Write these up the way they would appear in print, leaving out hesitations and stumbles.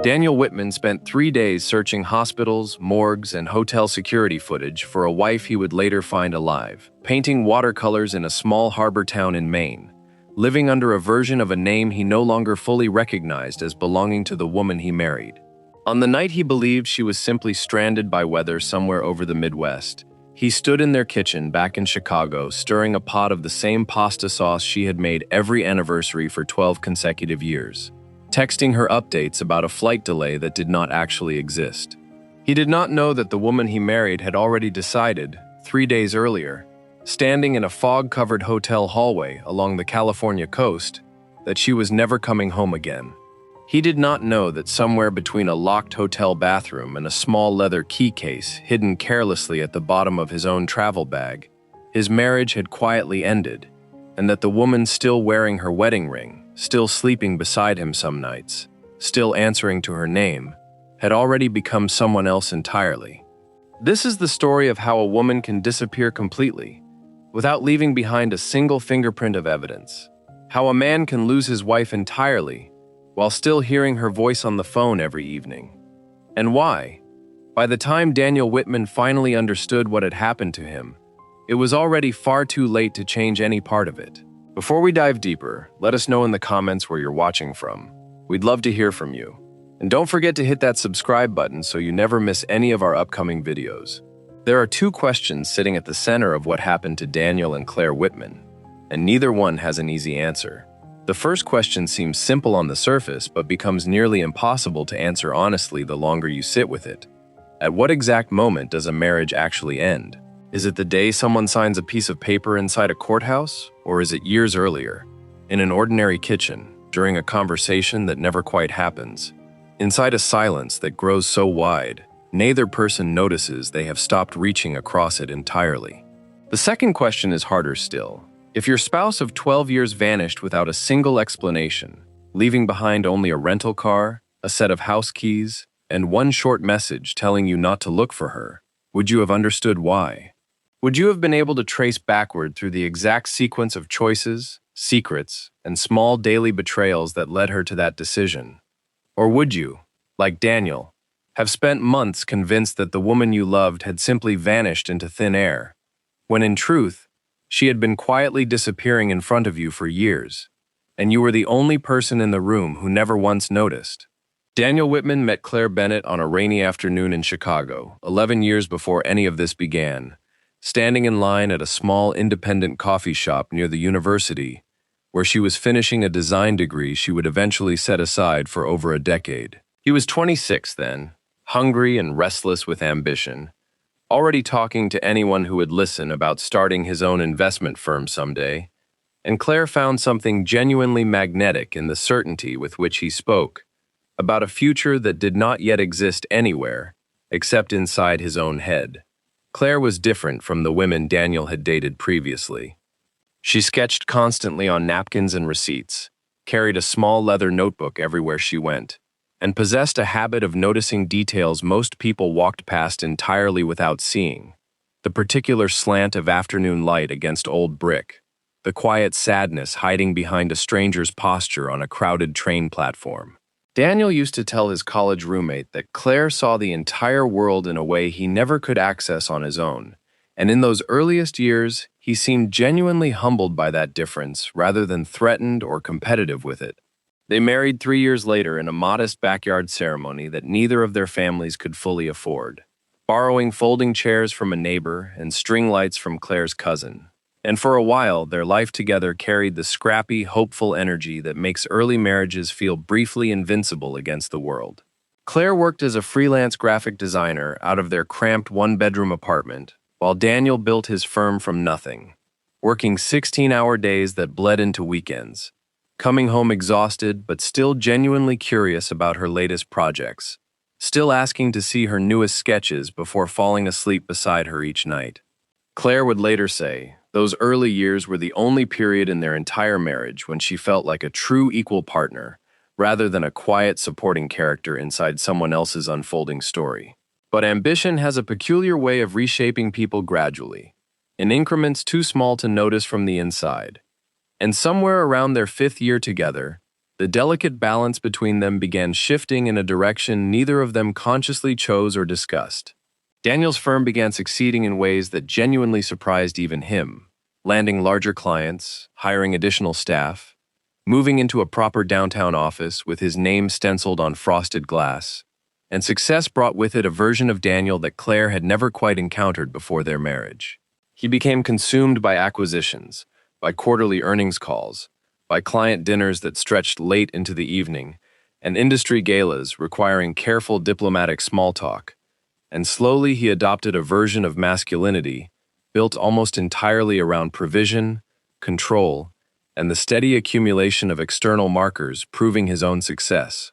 Daniel Whitman spent 3 days searching hospitals, morgues, and hotel security footage for a wife he would later find alive, painting watercolors in a small harbor town in Maine, living under a version of a name he no longer fully recognized as belonging to the woman he married. On the night he believed she was simply stranded by weather somewhere over the Midwest, he stood in their kitchen back in Chicago, stirring a pot of the same pasta sauce she had made every anniversary for 12 consecutive years, texting her updates about a flight delay that did not actually exist. He did not know that the woman he married had already decided, 3 days earlier, standing in a fog-covered hotel hallway along the California coast, that she was never coming home again. He did not know that somewhere between a locked hotel bathroom and a small leather key case hidden carelessly at the bottom of his own travel bag, his marriage had quietly ended, and that the woman still wearing her wedding ring, still sleeping beside him some nights, still answering to her name, had already become someone else entirely. This is the story of how a woman can disappear completely, without leaving behind a single fingerprint of evidence. How a man can lose his wife entirely, while still hearing her voice on the phone every evening. And why? By the time Daniel Whitman finally understood what had happened to him, it was already far too late to change any part of it. Before we dive deeper, let us know in the comments where you're watching from. We'd love to hear from you. And don't forget to hit that subscribe button so you never miss any of our upcoming videos. There are two questions sitting at the center of what happened to Daniel and Claire Whitman, and neither one has an easy answer. The first question seems simple on the surface, but becomes nearly impossible to answer honestly the longer you sit with it. At what exact moment does a marriage actually end? Is it the day someone signs a piece of paper inside a courthouse, or is it years earlier, in an ordinary kitchen, during a conversation that never quite happens, inside a silence that grows so wide, neither person notices they have stopped reaching across it entirely? The second question is harder still. If your spouse of 12 years vanished without a single explanation, leaving behind only a rental car, a set of house keys, and one short message telling you not to look for her, would you have understood why? Would you have been able to trace backward through the exact sequence of choices, secrets, and small daily betrayals that led her to that decision? Or would you, like Daniel, have spent months convinced that the woman you loved had simply vanished into thin air, when in truth, she had been quietly disappearing in front of you for years, and you were the only person in the room who never once noticed? Daniel Whitman met Claire Bennett on a rainy afternoon in Chicago, 11 years before any of this began, standing in line at a small independent coffee shop near the university, where she was finishing a design degree she would eventually set aside for over a decade. He was 26 then, hungry and restless with ambition, already talking to anyone who would listen about starting his own investment firm someday, and Claire found something genuinely magnetic in the certainty with which he spoke about a future that did not yet exist anywhere except inside his own head. Claire was different from the women Daniel had dated previously. She sketched constantly on napkins and receipts, carried a small leather notebook everywhere she went, and possessed a habit of noticing details most people walked past entirely without seeing: the particular slant of afternoon light against old brick, the quiet sadness hiding behind a stranger's posture on a crowded train platform. Daniel used to tell his college roommate that Claire saw the entire world in a way he never could access on his own, and in those earliest years, he seemed genuinely humbled by that difference rather than threatened or competitive with it. They married 3 years later in a modest backyard ceremony that neither of their families could fully afford, borrowing folding chairs from a neighbor and string lights from Claire's cousin. And for a while, their life together carried the scrappy, hopeful energy that makes early marriages feel briefly invincible against the world. Claire worked as a freelance graphic designer out of their cramped one-bedroom apartment, while Daniel built his firm from nothing, working 16-hour days that bled into weekends, coming home exhausted but still genuinely curious about her latest projects, still asking to see her newest sketches before falling asleep beside her each night. Claire would later say, those early years were the only period in their entire marriage when she felt like a true equal partner, rather than a quiet supporting character inside someone else's unfolding story. But ambition has a peculiar way of reshaping people gradually, in increments too small to notice from the inside. And somewhere around their 5th year together, The delicate balance between them began shifting in a direction neither of them consciously chose or discussed. Daniel's firm began succeeding in ways that genuinely surprised even him, landing larger clients, hiring additional staff, moving into a proper downtown office with his name stenciled on frosted glass, and success brought with it a version of Daniel that Claire had never quite encountered before their marriage. He became consumed by acquisitions, by quarterly earnings calls, by client dinners that stretched late into the evening, and industry galas requiring careful diplomatic small talk. And slowly he adopted a version of masculinity built almost entirely around provision, control, and the steady accumulation of external markers proving his own success.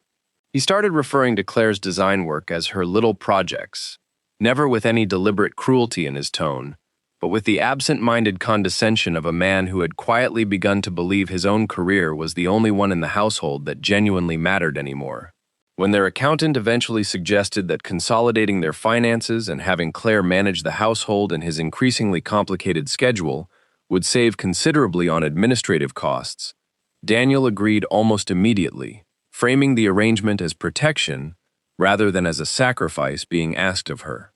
He started referring to Claire's design work as her little projects, never with any deliberate cruelty in his tone, but with the absent-minded condescension of a man who had quietly begun to believe his own career was the only one in the household that genuinely mattered anymore. When their accountant eventually suggested that consolidating their finances and having Claire manage the household and his increasingly complicated schedule would save considerably on administrative costs, Daniel agreed almost immediately, framing the arrangement as protection rather than as a sacrifice being asked of her.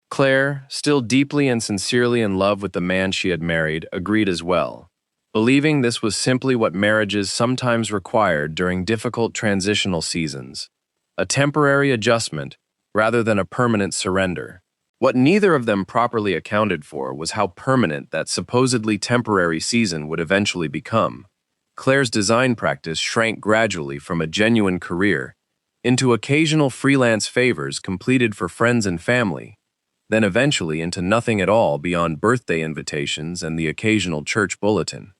Claire, still deeply and sincerely in love with the man she had married, agreed as well, believing this was simply what marriages sometimes required during difficult transitional seasons, a temporary adjustment rather than a permanent surrender. What neither of them properly accounted for was how permanent that supposedly temporary season would eventually become. Claire's design practice shrank gradually from a genuine career into occasional freelance favors completed for friends and family, then eventually into nothing at all beyond birthday invitations and the occasional church bulletin.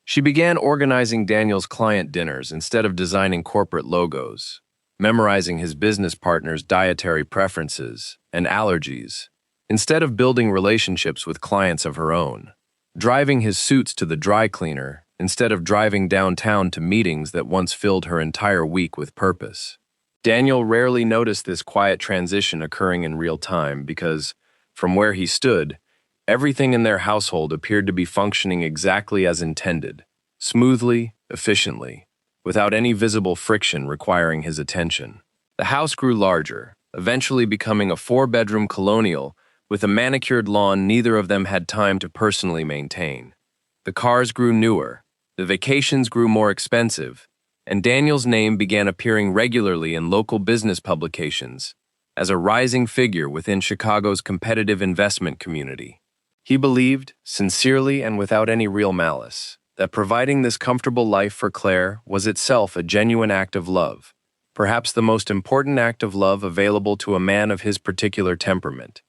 She began organizing Daniel's client dinners instead of designing corporate logos, memorizing his business partner's dietary preferences and allergies, instead of building relationships with clients of her own, driving his suits to the dry cleaner instead of driving downtown to meetings that once filled her entire week with purpose. Daniel rarely noticed this quiet transition occurring in real time because, from where he stood, everything in their household appeared to be functioning exactly as intended, smoothly, efficiently, without any visible friction requiring his attention. The house grew larger, eventually becoming a 4-bedroom colonial with a manicured lawn neither of them had time to personally maintain. The cars grew newer, the vacations grew more expensive, and Daniel's name began appearing regularly in local business publications as a rising figure within Chicago's competitive investment community. He believed, sincerely and without any real malice, that providing this comfortable life for Claire was itself a genuine act of love, perhaps the most important act of love available to a man of his particular temperament.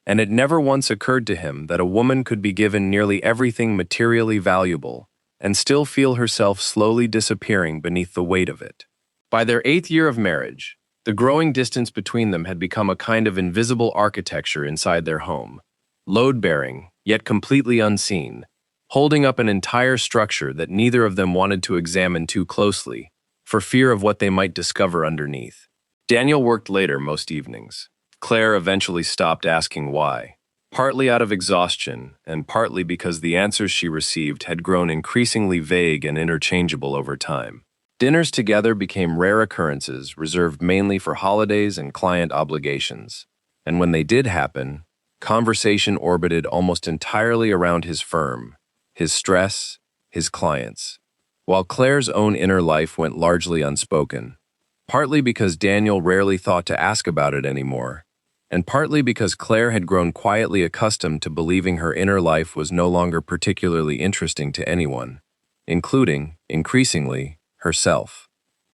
And it never once occurred to him that a woman could be given nearly everything materially valuable and still feel herself slowly disappearing beneath the weight of it. By their 8th year of marriage, the growing distance between them had become a kind of invisible architecture inside their home, load-bearing, yet completely unseen, holding up an entire structure that neither of them wanted to examine too closely, for fear of what they might discover underneath. Daniel worked later most evenings. Claire eventually stopped asking why, partly out of exhaustion and partly because the answers she received had grown increasingly vague and interchangeable over time. Dinners together became rare occurrences reserved mainly for holidays and client obligations, and when they did happen, conversation orbited almost entirely around his firm, his stress, his clients, while Claire's own inner life went largely unspoken, partly because Daniel rarely thought to ask about it anymore, and partly because Claire had grown quietly accustomed to believing her inner life was no longer particularly interesting to anyone, including, increasingly, herself.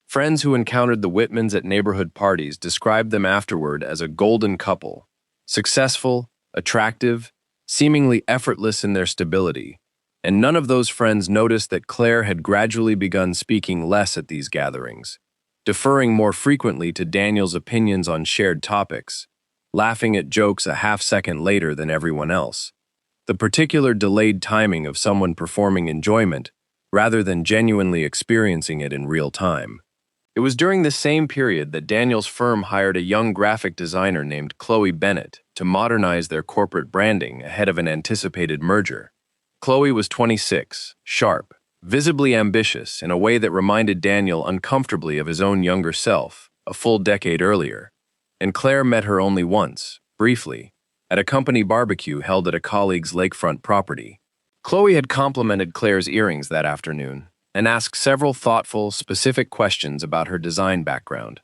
Friends who encountered the Whitmans at neighborhood parties described them afterward as a golden couple, successful, attractive, seemingly effortless in their stability, and none of those friends noticed that Claire had gradually begun speaking less at these gatherings, deferring more frequently to Daniel's opinions on shared topics, laughing at jokes a half-second later than everyone else. The particular delayed timing of someone performing enjoyment, rather than genuinely experiencing it in real time. It was during this same period that Daniel's firm hired a young graphic designer named Chloe Bennett to modernize their corporate branding ahead of an anticipated merger. Chloe was 26, sharp, visibly ambitious in a way that reminded Daniel uncomfortably of his own younger self, a full decade earlier. And Claire met her only once, briefly, at a company barbecue held at a colleague's lakefront property. Chloe had complimented Claire's earrings that afternoon and asked several thoughtful, specific questions about her design background.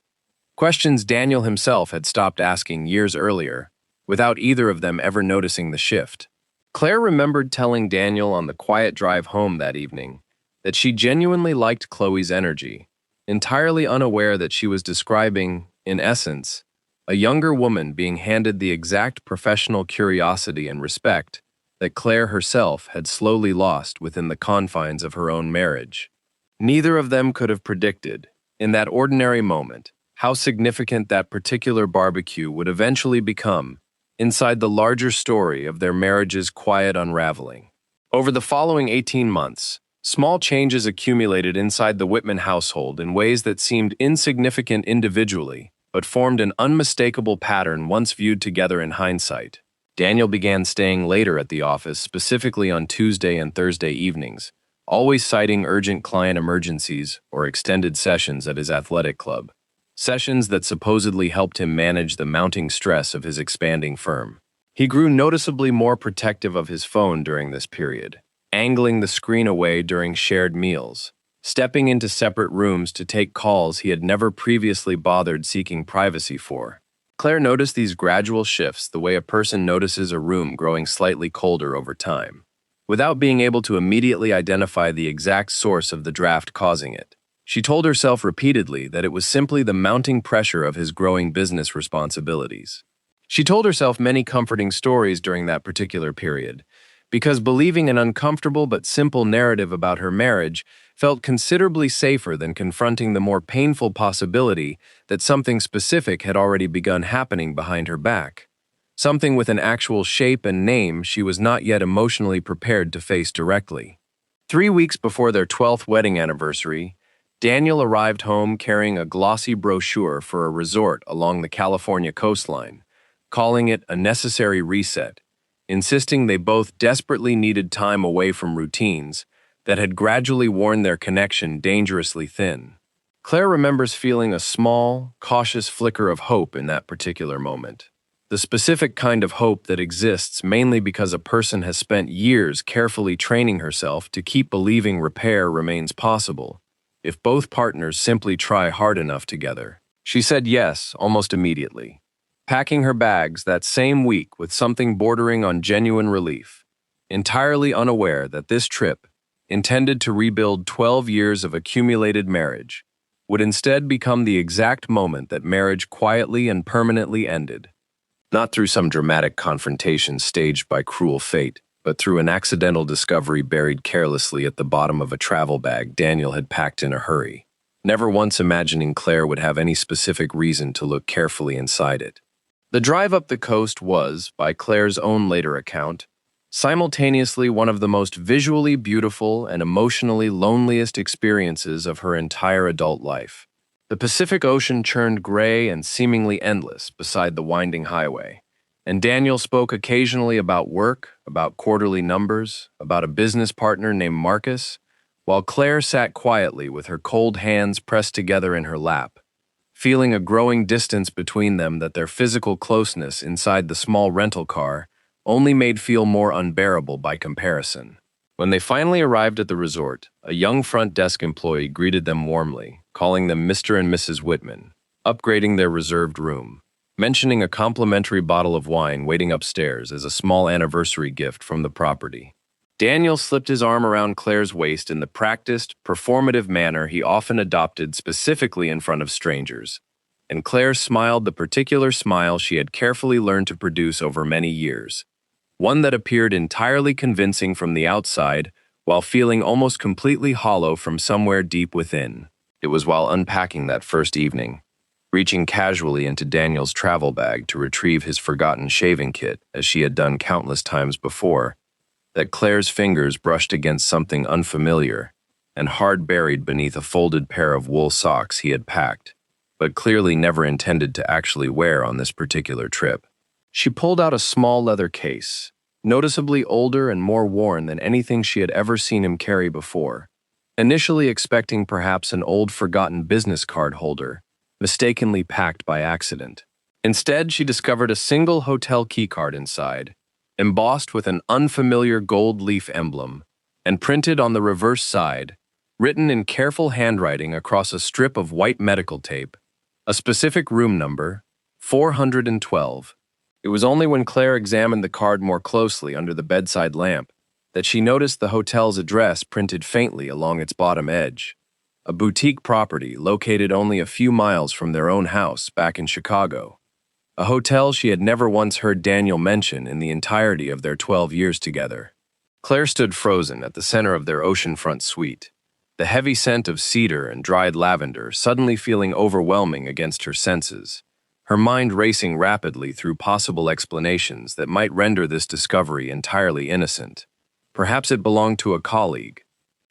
Questions Daniel himself had stopped asking years earlier, without either of them ever noticing the shift. Claire remembered telling Daniel on the quiet drive home that evening that she genuinely liked Chloe's energy, entirely unaware that she was describing, in essence, a younger woman being handed the exact professional curiosity and respect that Claire herself had slowly lost within the confines of her own marriage. Neither of them could have predicted, in that ordinary moment, how significant that particular barbecue would eventually become inside the larger story of their marriage's quiet unraveling. Over the following 18 months, small changes accumulated inside the Whitman household in ways that seemed insignificant individually, but formed an unmistakable pattern once viewed together in hindsight. Daniel began staying later at the office, specifically on Tuesday and Thursday evenings, always citing urgent client emergencies or extended sessions at his athletic club. Sessions that supposedly helped him manage the mounting stress of his expanding firm. He grew noticeably more protective of his phone during this period, angling the screen away during shared meals, stepping into separate rooms to take calls he had never previously bothered seeking privacy for. Claire noticed these gradual shifts the way a person notices a room growing slightly colder over time, without being able to immediately identify the exact source of the draft causing it. She told herself repeatedly that it was simply the mounting pressure of his growing business responsibilities. She told herself many comforting stories during that particular period, because believing an uncomfortable but simple narrative about her marriage felt considerably safer than confronting the more painful possibility that something specific had already begun happening behind her back. Something with an actual shape and name she was not yet emotionally prepared to face directly. 3 weeks before their 12th wedding anniversary, Daniel arrived home carrying a glossy brochure for a resort along the California coastline, calling it a necessary reset, insisting they both desperately needed time away from routines that had gradually worn their connection dangerously thin. Claire remembers feeling a small, cautious flicker of hope in that particular moment. The specific kind of hope that exists mainly because a person has spent years carefully training herself to keep believing repair remains possible, if both partners simply try hard enough together. She said yes almost immediately, packing her bags that same week with something bordering on genuine relief, entirely unaware that this trip, intended to rebuild 12 years of accumulated marriage, would instead become the exact moment that marriage quietly and permanently ended. Not through some dramatic confrontation staged by cruel fate, but through an accidental discovery buried carelessly at the bottom of a travel bag Daniel had packed in a hurry, never once imagining Claire would have any specific reason to look carefully inside it. The drive up the coast was, by Claire's own later account, simultaneously one of the most visually beautiful and emotionally loneliest experiences of her entire adult life. The Pacific Ocean churned gray and seemingly endless beside the winding highway, and Daniel spoke occasionally about work, about quarterly numbers, about a business partner named Marcus, while Claire sat quietly with her cold hands pressed together in her lap, feeling a growing distance between them that their physical closeness inside the small rental car only made feel more unbearable by comparison. When they finally arrived at the resort, a young front desk employee greeted them warmly, calling them Mr. and Mrs. Whitman, upgrading their reserved room, mentioning a complimentary bottle of wine waiting upstairs as a small anniversary gift from the property. Daniel slipped his arm around Claire's waist in the practiced, performative manner he often adopted specifically in front of strangers, and Claire smiled the particular smile she had carefully learned to produce over many years, one that appeared entirely convincing from the outside while feeling almost completely hollow from somewhere deep within. It was while unpacking that first evening, reaching casually into Daniel's travel bag to retrieve his forgotten shaving kit, as she had done countless times before, that Claire's fingers brushed against something unfamiliar and hard buried beneath a folded pair of wool socks he had packed, but clearly never intended to actually wear on this particular trip. She pulled out a small leather case, noticeably older and more worn than anything she had ever seen him carry before, initially expecting perhaps an old forgotten business card holder, mistakenly packed by accident. Instead, she discovered a single hotel keycard inside, embossed with an unfamiliar gold leaf emblem, and printed on the reverse side, written in careful handwriting across a strip of white medical tape, a specific room number, 412. It was only when Claire examined the card more closely under the bedside lamp that she noticed the hotel's address printed faintly along its bottom edge, a boutique property located only a few miles from their own house back in Chicago, a hotel she had never once heard Daniel mention in the entirety of their 12 years together. Claire stood frozen at the center of their oceanfront suite, the heavy scent of cedar and dried lavender suddenly feeling overwhelming against her senses, her mind racing rapidly through possible explanations that might render this discovery entirely innocent. Perhaps it belonged to a colleague.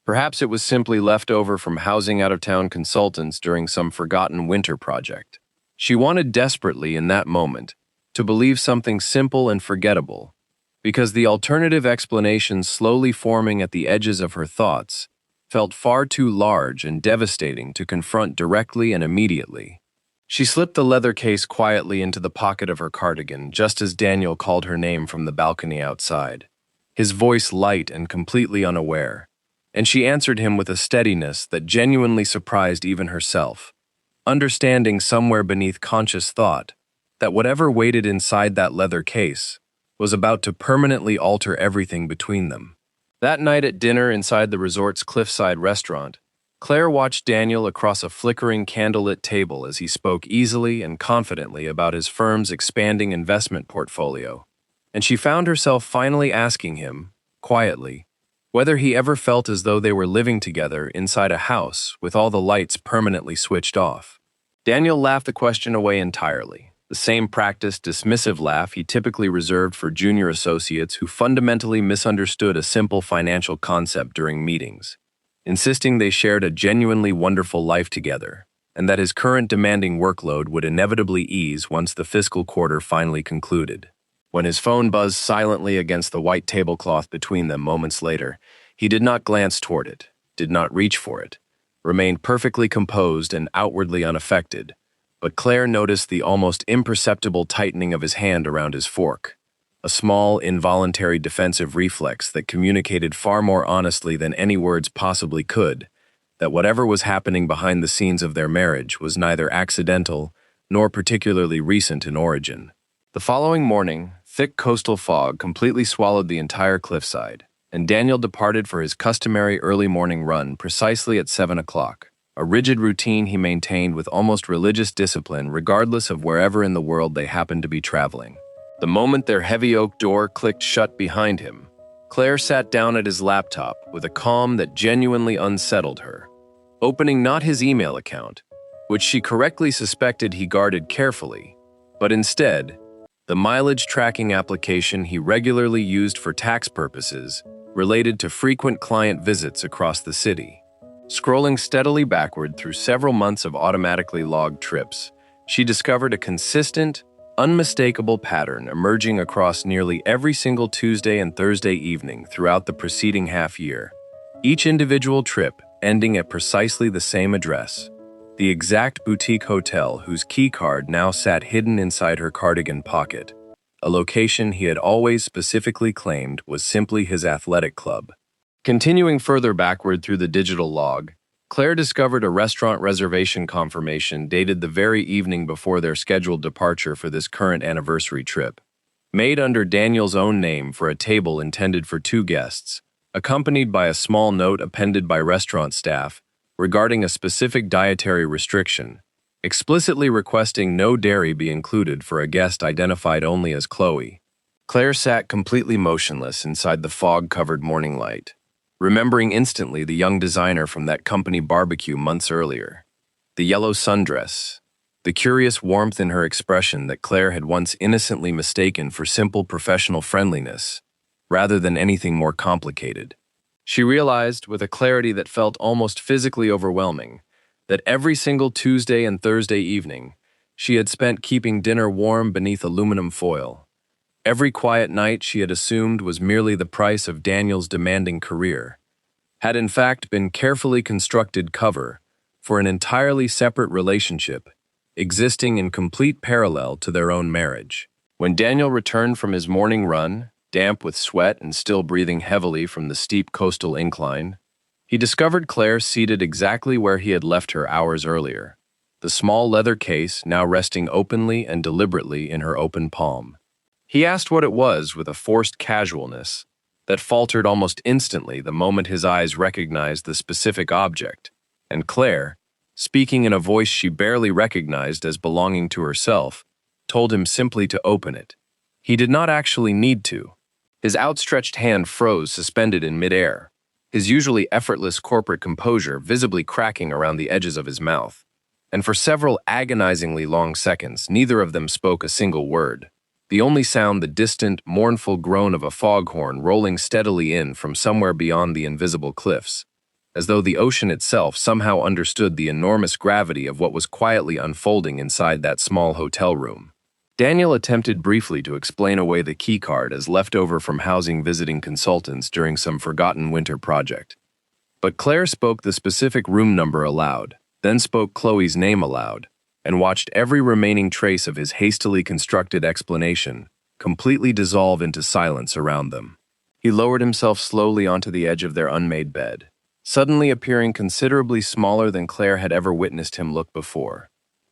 Perhaps it was simply left over from housing out-of-town consultants during some forgotten winter project. She wanted desperately in that moment to believe something simple and forgettable, because the alternative explanations slowly forming at the edges of her thoughts felt far too large and devastating to confront directly and immediately. She slipped the leather case quietly into the pocket of her cardigan just as Daniel called her name from the balcony outside, his voice light and completely unaware, and she answered him with a steadiness that genuinely surprised even herself, understanding somewhere beneath conscious thought that whatever waited inside that leather case was about to permanently alter everything between them. That night at dinner inside the resort's cliffside restaurant, Claire watched Daniel across a flickering candlelit table as he spoke easily and confidently about his firm's expanding investment portfolio, and she found herself finally asking him, quietly, whether he ever felt as though they were living together inside a house with all the lights permanently switched off. Daniel laughed the question away entirely, the same practiced, dismissive laugh he typically reserved for junior associates who fundamentally misunderstood a simple financial concept during meetings, insisting they shared a genuinely wonderful life together, and that his current demanding workload would inevitably ease once the fiscal quarter finally concluded. When his phone buzzed silently against the white tablecloth between them moments later, he did not glance toward it, did not reach for it, remained perfectly composed and outwardly unaffected, but Claire noticed the almost imperceptible tightening of his hand around his fork, a small, involuntary defensive reflex that communicated far more honestly than any words possibly could, that whatever was happening behind the scenes of their marriage was neither accidental nor particularly recent in origin. The following morning, thick coastal fog completely swallowed the entire cliffside, and Daniel departed for his customary early morning run precisely at 7 o'clock, a rigid routine he maintained with almost religious discipline regardless of wherever in the world they happened to be traveling. The moment their heavy oak door clicked shut behind him, Claire sat down at his laptop with a calm that genuinely unsettled her, opening not his email account, which she correctly suspected he guarded carefully, but instead, the mileage tracking application he regularly used for tax purposes related to frequent client visits across the city. Scrolling steadily backward through several months of automatically logged trips, she discovered a consistent, unmistakable pattern emerging across nearly every single Tuesday and Thursday evening throughout the preceding half year, each individual trip ending at precisely the same address, the exact boutique hotel whose key card now sat hidden inside her cardigan pocket, a location he had always specifically claimed was simply his athletic club. Continuing further backward through the digital log, Claire discovered a restaurant reservation confirmation dated the very evening before their scheduled departure for this current anniversary trip, made under Daniel's own name for a table intended for 2 guests, accompanied by a small note appended by restaurant staff regarding a specific dietary restriction, explicitly requesting no dairy be included for a guest identified only as Chloe. Claire sat completely motionless inside the fog-covered morning light, remembering instantly the young designer from that company barbecue months earlier, the yellow sundress, the curious warmth in her expression that Claire had once innocently mistaken for simple professional friendliness, rather than anything more complicated. She realized, with a clarity that felt almost physically overwhelming, that every single Tuesday and Thursday evening she had spent keeping dinner warm beneath aluminum foil. Every quiet night she had assumed was merely the price of Daniel's demanding career, had in fact been carefully constructed cover for an entirely separate relationship existing in complete parallel to their own marriage. When Daniel returned from his morning run, damp with sweat and still breathing heavily from the steep coastal incline, he discovered Claire seated exactly where he had left her hours earlier, the small leather case now resting openly and deliberately in her open palm. He asked what it was with a forced casualness that faltered almost instantly the moment his eyes recognized the specific object, and Claire, speaking in a voice she barely recognized as belonging to herself, told him simply to open it. He did not actually need to. His outstretched hand froze suspended in midair, his usually effortless corporate composure visibly cracking around the edges of his mouth. And for several agonizingly long seconds, neither of them spoke a single word. The only sound the distant, mournful groan of a foghorn rolling steadily in from somewhere beyond the invisible cliffs, as though the ocean itself somehow understood the enormous gravity of what was quietly unfolding inside that small hotel room. Daniel attempted briefly to explain away the keycard as leftover from housing visiting consultants during some forgotten winter project. But Claire spoke the specific room number aloud, then spoke Chloe's name aloud, and watched every remaining trace of his hastily constructed explanation completely dissolve into silence around them. He lowered himself slowly onto the edge of their unmade bed, suddenly appearing considerably smaller than Claire had ever witnessed him look before,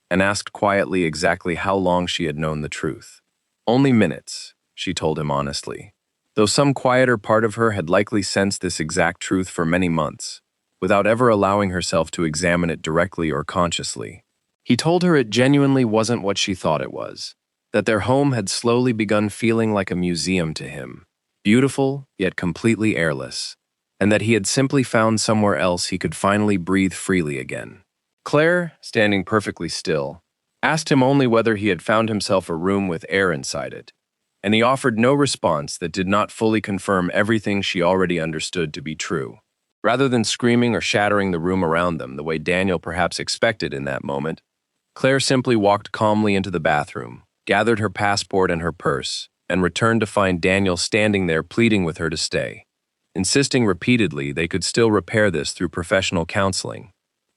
and asked quietly exactly how long she had known the truth. Only minutes, she told him honestly, though some quieter part of her had likely sensed this exact truth for many months, without ever allowing herself to examine it directly or consciously. He told her it genuinely wasn't what she thought it was, that their home had slowly begun feeling like a museum to him, beautiful yet completely airless, and that he had simply found somewhere else he could finally breathe freely again. Claire, standing perfectly still, asked him only whether he had found himself a room with air inside it, and he offered no response that did not fully confirm everything she already understood to be true. Rather than screaming or shattering the room around them the way Daniel perhaps expected in that moment, Claire simply walked calmly into the bathroom, gathered her passport and her purse, and returned to find Daniel standing there pleading with her to stay, insisting repeatedly they could still repair this through professional counseling,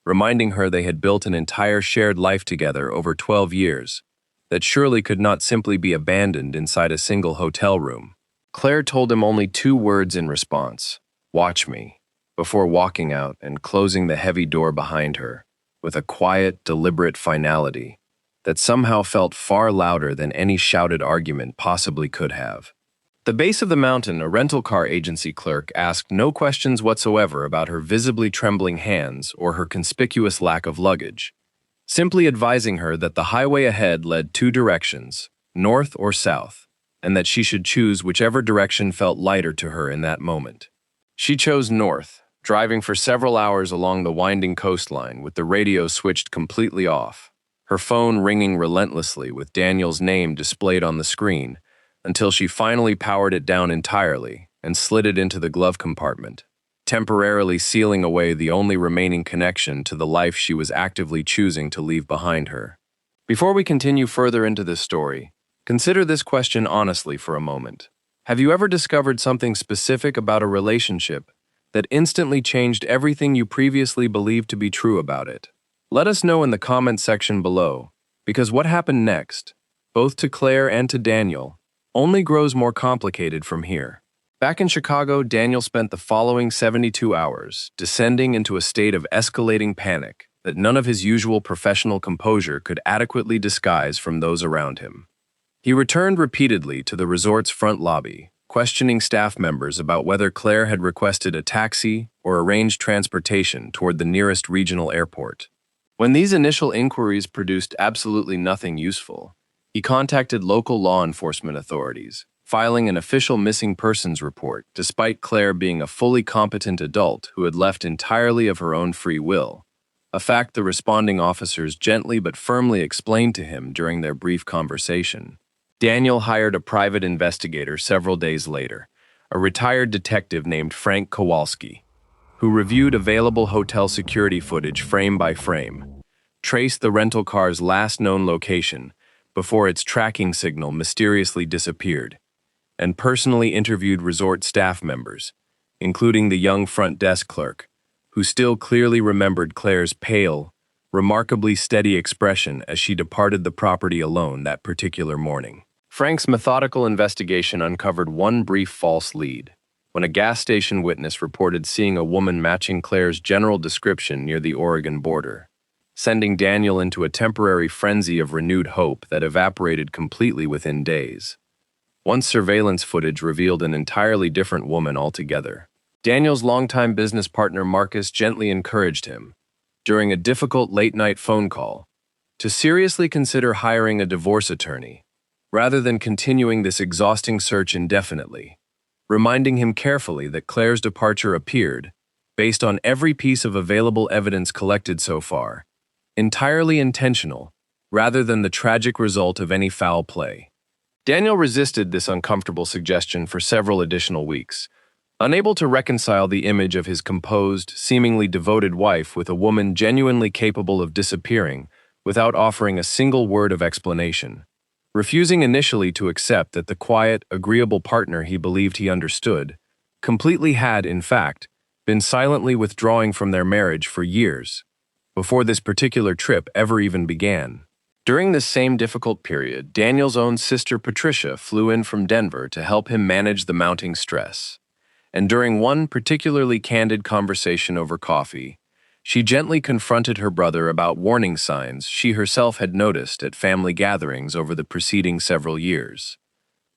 reminding her they had built an entire shared life together over 12 years, that surely could not simply be abandoned inside a single hotel room. Claire told him only 2 words in response, "Watch me," before walking out and closing the heavy door behind her, with a quiet, deliberate finality that somehow felt far louder than any shouted argument possibly could have. At the base of the mountain, a rental car agency clerk asked no questions whatsoever about her visibly trembling hands or her conspicuous lack of luggage, simply advising her that the highway ahead led 2 directions, north or south, and that she should choose whichever direction felt lighter to her in that moment. She chose north, driving for several hours along the winding coastline with the radio switched completely off, her phone ringing relentlessly with Daniel's name displayed on the screen, until she finally powered it down entirely and slid it into the glove compartment, temporarily sealing away the only remaining connection to the life she was actively choosing to leave behind her. Before we continue further into this story, consider this question honestly for a moment. Have you ever discovered something specific about a relationship that instantly changed everything you previously believed to be true about it? Let us know in the comments section below, because what happened next, both to Claire and to Daniel, only grows more complicated from here. Back in Chicago, Daniel spent the following 72 hours descending into a state of escalating panic that none of his usual professional composure could adequately disguise from those around him. He returned repeatedly to the resort's front lobby, questioning staff members about whether Claire had requested a taxi or arranged transportation toward the nearest regional airport. When these initial inquiries produced absolutely nothing useful, he contacted local law enforcement authorities, filing an official missing persons report despite Claire being a fully competent adult who had left entirely of her own free will, a fact the responding officers gently but firmly explained to him during their brief conversation. Daniel hired a private investigator several days later, a retired detective named Frank Kowalski, who reviewed available hotel security footage frame by frame, traced the rental car's last known location before its tracking signal mysteriously disappeared, and personally interviewed resort staff members, including the young front desk clerk, who still clearly remembered Claire's pale, remarkably steady expression as she departed the property alone that particular morning. Frank's methodical investigation uncovered one brief false lead, when a gas station witness reported seeing a woman matching Claire's general description near the Oregon border, sending Daniel into a temporary frenzy of renewed hope that evaporated completely within days. Once surveillance footage revealed an entirely different woman altogether. Daniel's longtime business partner Marcus gently encouraged him, during a difficult late-night phone call, to seriously consider hiring a divorce attorney, rather than continuing this exhausting search indefinitely, reminding him carefully that Claire's departure appeared, based on every piece of available evidence collected so far, entirely intentional, rather than the tragic result of any foul play. Daniel resisted this uncomfortable suggestion for several additional weeks, unable to reconcile the image of his composed, seemingly devoted wife with a woman genuinely capable of disappearing without offering a single word of explanation, refusing initially to accept that the quiet, agreeable partner he believed he understood completely had, in fact, been silently withdrawing from their marriage for years, before this particular trip ever even began. During this same difficult period, Daniel's own sister Patricia flew in from Denver to help him manage the mounting stress. And during one particularly candid conversation over coffee, she gently confronted her brother about warning signs she herself had noticed at family gatherings over the preceding several years.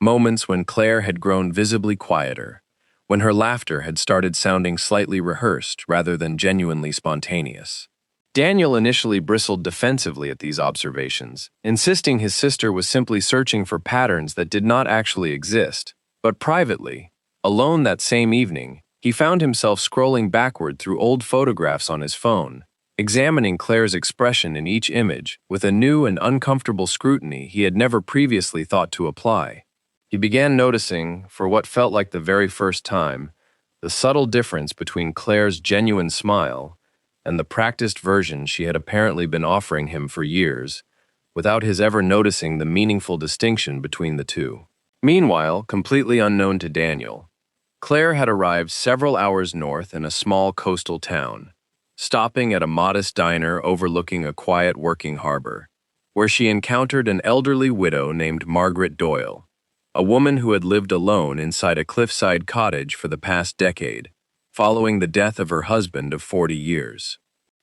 Moments when Claire had grown visibly quieter, when her laughter had started sounding slightly rehearsed rather than genuinely spontaneous. Daniel initially bristled defensively at these observations, insisting his sister was simply searching for patterns that did not actually exist, but privately, alone that same evening, he found himself scrolling backward through old photographs on his phone, examining Claire's expression in each image with a new and uncomfortable scrutiny he had never previously thought to apply. He began noticing, for what felt like the very first time, the subtle difference between Claire's genuine smile and the practiced version she had apparently been offering him for years, without his ever noticing the meaningful distinction between the two. Meanwhile, completely unknown to Daniel, Claire had arrived several hours north in a small coastal town, stopping at a modest diner overlooking a quiet working harbor, where she encountered an elderly widow named Margaret Doyle, a woman who had lived alone inside a cliffside cottage for the past decade, following the death of her husband of 40 years.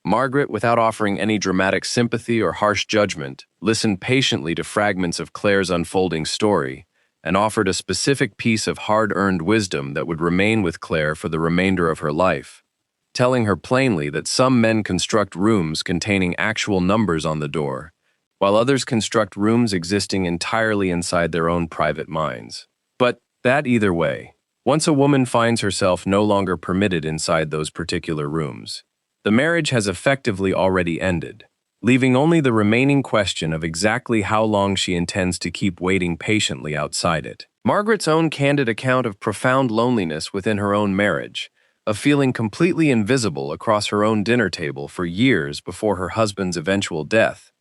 Margaret, without offering any dramatic sympathy or harsh judgment, listened patiently to fragments of Claire's unfolding story, and offered a specific piece of hard-earned wisdom that would remain with Claire for the remainder of her life, telling her plainly that some men construct rooms containing actual numbers on the door, while others construct rooms existing entirely inside their own private minds. But that either way, once a woman finds herself no longer permitted inside those particular rooms, the marriage has effectively already ended, leaving only the remaining question of exactly how long she intends to keep waiting patiently outside it. Margaret's own candid account of profound loneliness within her own marriage, of feeling completely invisible across her own dinner table for years before her husband's eventual death,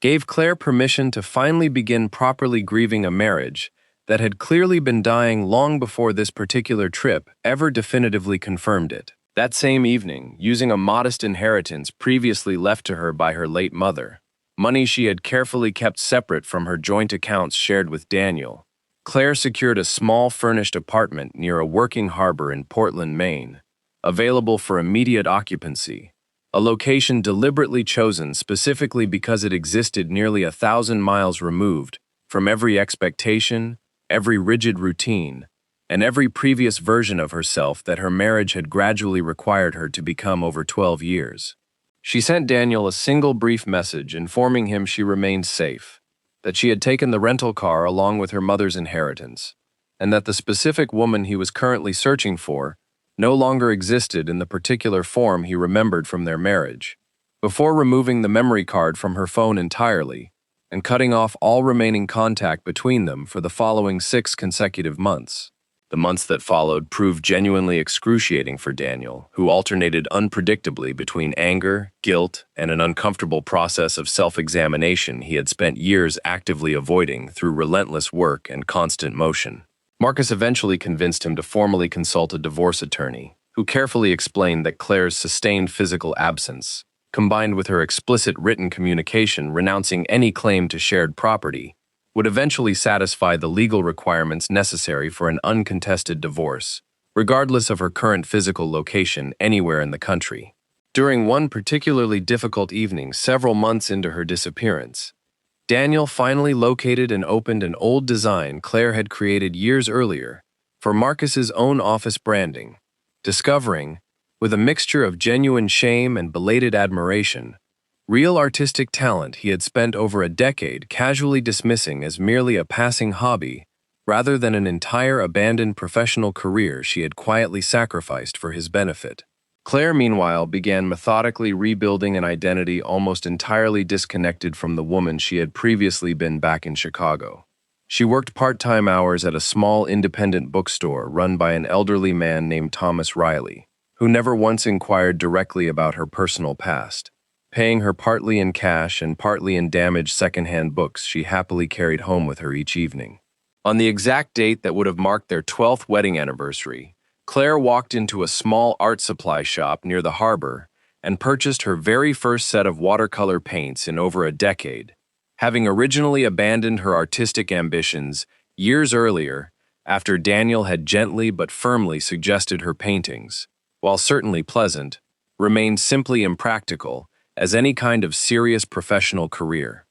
gave Claire permission to finally begin properly grieving a marriage that had clearly been dying long before this particular trip ever definitively confirmed it. That same evening, using a modest inheritance previously left to her by her late mother, money she had carefully kept separate from her joint accounts shared with Daniel, Claire secured a small furnished apartment near a working harbor in Portland, Maine, available for immediate occupancy, a location deliberately chosen specifically because it existed nearly 1,000 miles removed from every expectation, every rigid routine, and every previous version of herself that her marriage had gradually required her to become over 12 years. She sent Daniel a single brief message informing him she remained safe, that she had taken the rental car along with her mother's inheritance, and that the specific woman he was currently searching for no longer existed in the particular form he remembered from their marriage. Before removing the memory card from her phone entirely and cutting off all remaining contact between them for the following 6 consecutive months. The months that followed proved genuinely excruciating for Daniel, who alternated unpredictably between anger, guilt, and an uncomfortable process of self-examination he had spent years actively avoiding through relentless work and constant motion. Marcus eventually convinced him to formally consult a divorce attorney, who carefully explained that Claire's sustained physical absence, combined with her explicit written communication renouncing any claim to shared property, would eventually satisfy the legal requirements necessary for an uncontested divorce, regardless of her current physical location anywhere in the country. During one particularly difficult evening several months into her disappearance, Daniel finally located and opened an old design Claire had created years earlier for Marcus's own office branding, discovering, with a mixture of genuine shame and belated admiration, real artistic talent he had spent over a decade casually dismissing as merely a passing hobby rather than an entire abandoned professional career she had quietly sacrificed for his benefit. Claire, meanwhile, began methodically rebuilding an identity almost entirely disconnected from the woman she had previously been back in Chicago. She worked part-time hours at a small independent bookstore run by an elderly man named Thomas Riley, who never once inquired directly about her personal past, paying her partly in cash and partly in damaged secondhand books she happily carried home with her each evening. On the exact date that would have marked their 12th wedding anniversary, Claire walked into a small art supply shop near the harbor and purchased her very first set of watercolor paints in over a decade, having originally abandoned her artistic ambitions years earlier after Daniel had gently but firmly suggested her paintings, while certainly pleasant, remained simply impractical as any kind of serious professional career.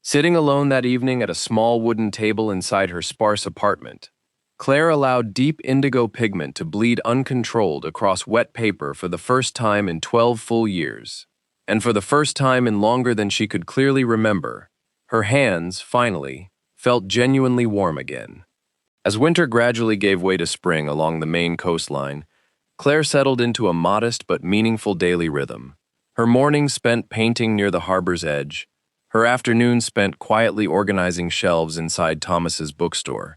Sitting alone that evening at a small wooden table inside her sparse apartment, Claire allowed deep indigo pigment to bleed uncontrolled across wet paper for the first time in 12 full years. And for the first time in longer than she could clearly remember, her hands, finally, felt genuinely warm again. As winter gradually gave way to spring along the Maine coastline, Claire settled into a modest but meaningful daily rhythm. Her mornings spent painting near the harbor's edge, her afternoons spent quietly organizing shelves inside Thomas's bookstore.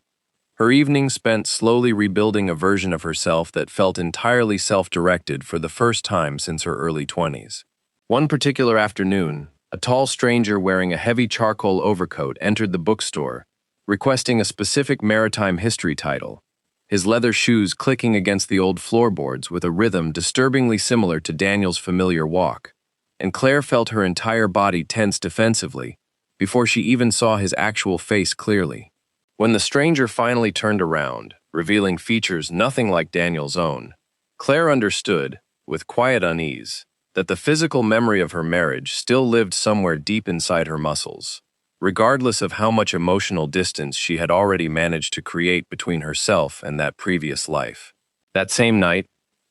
Her evenings spent slowly rebuilding a version of herself that felt entirely self-directed for the first time since her early 20s. One particular afternoon, a tall stranger wearing a heavy charcoal overcoat entered the bookstore, requesting a specific maritime history title, his leather shoes clicking against the old floorboards with a rhythm disturbingly similar to Daniel's familiar walk, and Claire felt her entire body tense defensively before she even saw his actual face clearly. When the stranger finally turned around, revealing features nothing like Daniel's own, Claire understood, with quiet unease, that the physical memory of her marriage still lived somewhere deep inside her muscles, regardless of how much emotional distance she had already managed to create between herself and that previous life. That same night,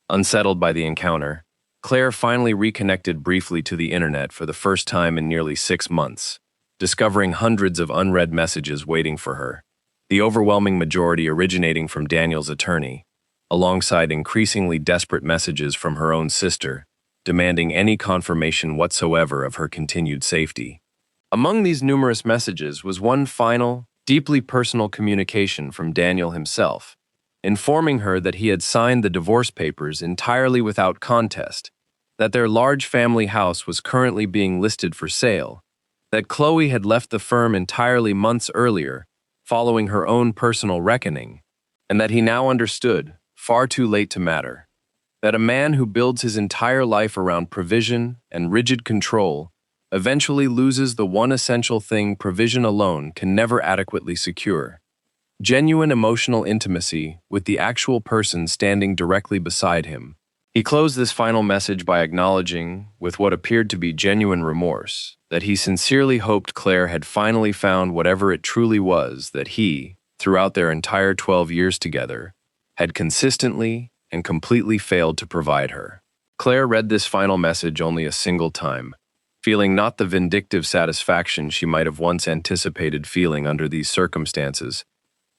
unsettled by the encounter, Claire finally reconnected briefly to the internet for the first time in nearly 6 months, discovering hundreds of unread messages waiting for her, the overwhelming majority originating from Daniel's attorney, alongside increasingly desperate messages from her own sister, demanding any confirmation whatsoever of her continued safety. Among these numerous messages was one final, deeply personal communication from Daniel himself, informing her that he had signed the divorce papers entirely without contest, that their large family house was currently being listed for sale, that Chloe had left the firm entirely months earlier, following her own personal reckoning, and that he now understood, far too late to matter, that a man who builds his entire life around provision and rigid control eventually loses the one essential thing provision alone can never adequately secure: genuine emotional intimacy with the actual person standing directly beside him. He closed this final message by acknowledging, with what appeared to be genuine remorse, that he sincerely hoped Claire had finally found whatever it truly was that he, throughout their entire 12 years together, had consistently and completely failed to provide her. Claire read this final message only a single time, feeling not the vindictive satisfaction she might have once anticipated feeling under these circumstances,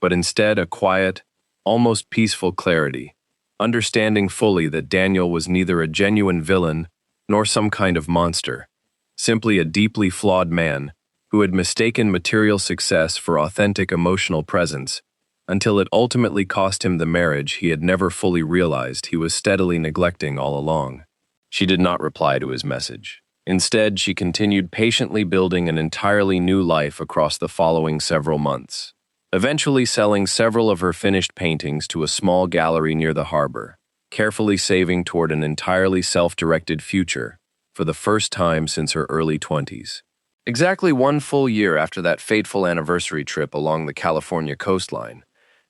but instead a quiet, almost peaceful clarity, understanding fully that Daniel was neither a genuine villain nor some kind of monster, simply a deeply flawed man who had mistaken material success for authentic emotional presence until it ultimately cost him the marriage he had never fully realized he was steadily neglecting all along. She did not reply to his message. Instead, she continued patiently building an entirely new life across the following several months. eventually selling several of her finished paintings to a small gallery near the harbor, carefully saving toward an entirely self-directed future for the first time since her early 20s. Exactly 1 full year after that fateful anniversary trip along the California coastline,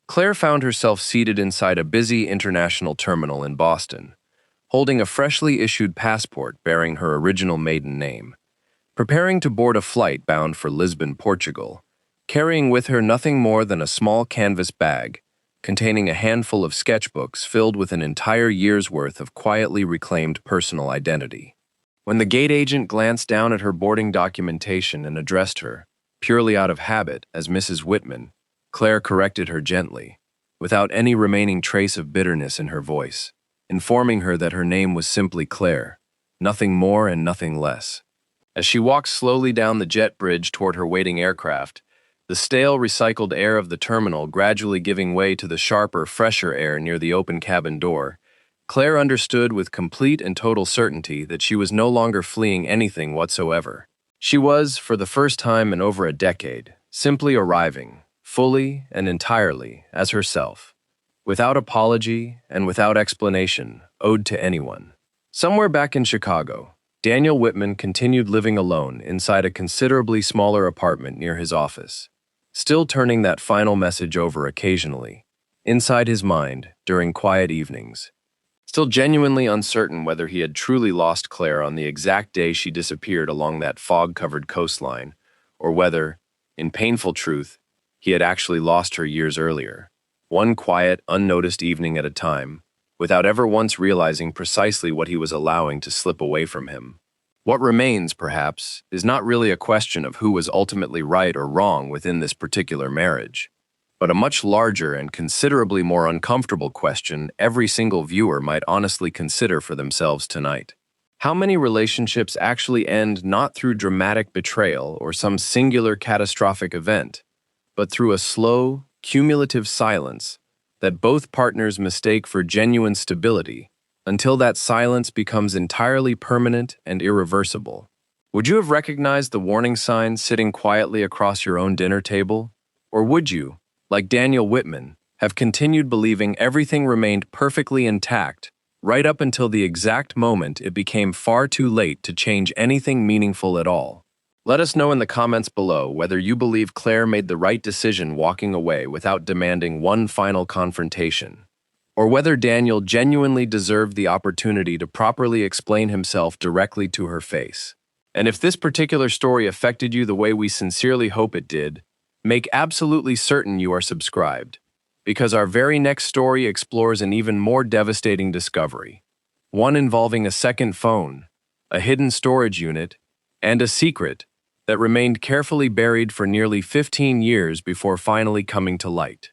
Claire found herself seated inside a busy international terminal in Boston, holding a freshly issued passport bearing her original maiden name, preparing to board a flight bound for Lisbon, Portugal, carrying with her nothing more than a small canvas bag containing a handful of sketchbooks filled with an entire year's worth of quietly reclaimed personal identity. When the gate agent glanced down at her boarding documentation and addressed her, purely out of habit, as Mrs. Whitman, Claire corrected her gently, without any remaining trace of bitterness in her voice, informing her that her name was simply Claire, nothing more and nothing less. As she walked slowly down the jet bridge toward her waiting aircraft, the stale, recycled air of the terminal gradually giving way to the sharper, fresher air near the open cabin door, Claire understood with complete and total certainty that she was no longer fleeing anything whatsoever. She was, for the first time in over a decade, simply arriving, fully and entirely, as herself, without apology and without explanation owed to anyone. Somewhere back in Chicago, Daniel Whitman continued living alone inside a considerably smaller apartment near his office, still turning that final message over occasionally, inside his mind during quiet evenings, still genuinely uncertain whether he had truly lost Claire on the exact day she disappeared along that fog-covered coastline, or whether, in painful truth, he had actually lost her years earlier, one quiet, unnoticed evening at a time, without ever once realizing precisely what he was allowing to slip away from him. What remains, perhaps, is not really a question of who was ultimately right or wrong within this particular marriage, but a much larger and considerably more uncomfortable question every single viewer might honestly consider for themselves tonight. How many relationships actually end not through dramatic betrayal or some singular catastrophic event, but through a slow, cumulative silence that both partners mistake for genuine stability until that silence becomes entirely permanent and irreversible? Would you have recognized the warning signs sitting quietly across your own dinner table? Or would you, like Daniel Whitman, have continued believing everything remained perfectly intact right up until the exact moment it became far too late to change anything meaningful at all? Let us know in the comments below whether you believe Claire made the right decision walking away without demanding one final confrontation, or whether Daniel genuinely deserved the opportunity to properly explain himself directly to her face. And if this particular story affected you the way we sincerely hope it did, make absolutely certain you are subscribed, because our very next story explores an even more devastating discovery, one involving a second phone, a hidden storage unit, and a secret that remained carefully buried for nearly 15 years before finally coming to light.